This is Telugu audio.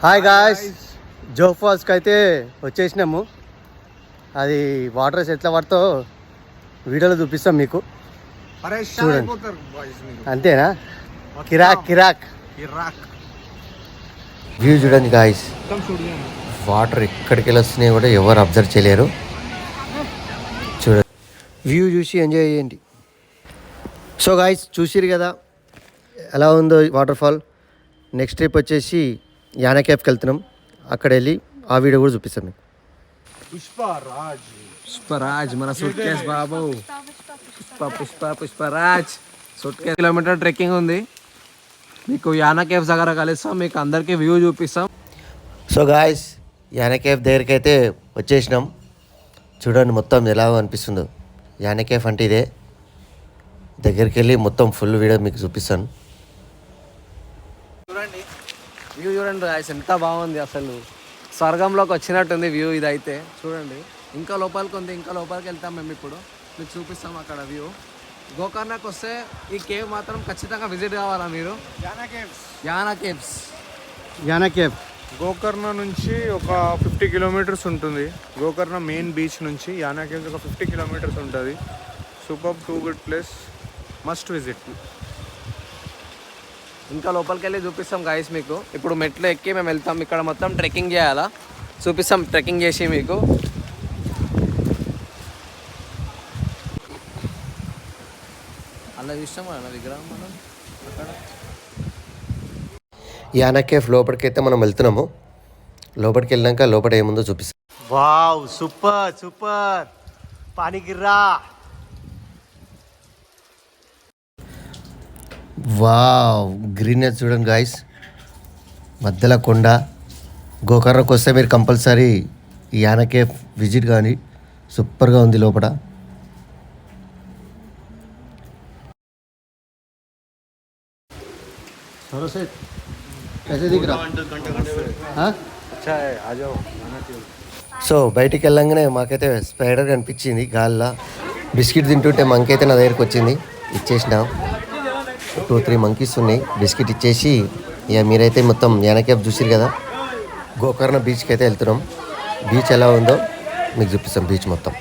హాయ్ గాయ్స్, జోగ్ ఫాల్స్కి అయితే వచ్చేసినాము. అది వాటర్ ఎట్లా పడుతో వీడియోలో చూపిస్తాం మీకు, చూడండి. అంతేనా? కిరాక్ కిరాక్ వ్యూ చూడండి గాయ్స్. వాటర్ ఎక్కడికి వెళ్ళి వస్తున్నాయి కూడా ఎవరు అబ్జర్వ్ చేయలేరు. చూడండి, వ్యూ చూసి ఎంజాయ్ చేయండి. సో గాయ్స్, చూసిరు కదా ఎలా ఉందో వాటర్ ఫాల్. నెక్స్ట్ ట్రిప్ వచ్చేసి యానా కేఫ్కి వెళ్తున్నాం. అక్కడ వెళ్ళి ఆ వీడియో కూడా చూపిస్తాం మీకు. పుష్పరాజ్ మన సూట్ కేస్ బాబు. Pushparaj suitcase kilometre trekking ఉంది. మీకు యానా కేఫ్స్ దగ్గర కలుస్తాం, మీకు అందరికీ వ్యూ చూపిస్తాం. సో గాయ్స్, యానా కేఫ్ దగ్గరికి అయితే వచ్చేసినాం. చూడండి మొత్తం ఎలా అనిపిస్తుందో. యానా కేఫ్ అంటే ఇదే. దగ్గరికి వెళ్ళి మొత్తం ఫుల్ వీడియో మీకు చూపిస్తాను. చూడండి వ్యూ చూడండి గాయ్స్, ఎంత బాగుంది. అసలు స్వర్గంలోకి వచ్చినట్టుంది వ్యూ ఇదైతే. చూడండి ఇంకా లోపలికి ఉంది, ఇంకా లోపలికి వెళ్తాం మేము. ఇప్పుడు మీకు చూపిస్తాం అక్కడ వ్యూ. గోకర్ణకు వస్తే ఈ కేవ్ మాత్రం ఖచ్చితంగా విజిట్ కావాలా మీరు. యానా కేఫ్ గోకర్ణ నుంచి ఒక 50 కిలోమీటర్స్ ఉంటుంది. గోకర్ణ మెయిన్ బీచ్ నుంచి యానా కేవ్స్ ఒక 50 కిలోమీటర్స్ ఉంటుంది. Super, too good place, must visit. ఇంకా లోపలికి వెళ్ళి చూపిస్తాం గాయస్ మీకు. ఇప్పుడు మెట్లు ఎక్కి మేము వెళ్తాం. ఇక్కడ మొత్తం ట్రెక్కింగ్ చేయాలా, చూపిస్తాం ట్రెక్కింగ్ చేసి మీకు. అలా చూస్తాం అన్న విగ్రహం మనం అక్కడ. యానా కేఫ్ లోపలికి అయితే మనం వెళ్తున్నాము. లోపలికి వెళ్ళాక లోపల ఏముందో చూపిస్తాం. Wow, super super. పానీగిర్రా. వావ్, గ్రీనెస్ చూడండి గాయస్. మధ్యలో కొండ. గోకర్ణకు వస్తే మీరు కంపల్సరీ ఈ యానా కేఫ్ విజిట్ కానీ. సూపర్గా ఉంది లోపల. సో బయటికి వెళ్ళంగానే మాకైతే స్పైడర్ కనిపించింది గాల్లో. బిస్కెట్ తింటుంటే మంకీ అయితే నా దగ్గరికి వచ్చింది. ఇచ్చేసినాం. 2-3 మంకీస్ ఉన్నాయి. బిస్కెట్ ఇచ్చేసి ఇక మీరైతే మొత్తం యానా కేఫ్ చూసిరు కదా. గోకర్ణ బీచ్కి అయితే వెళ్తున్నాం. బీచ్ ఎలా ఉందో మీకు చూపిస్తాం. బీచ్ మొత్తం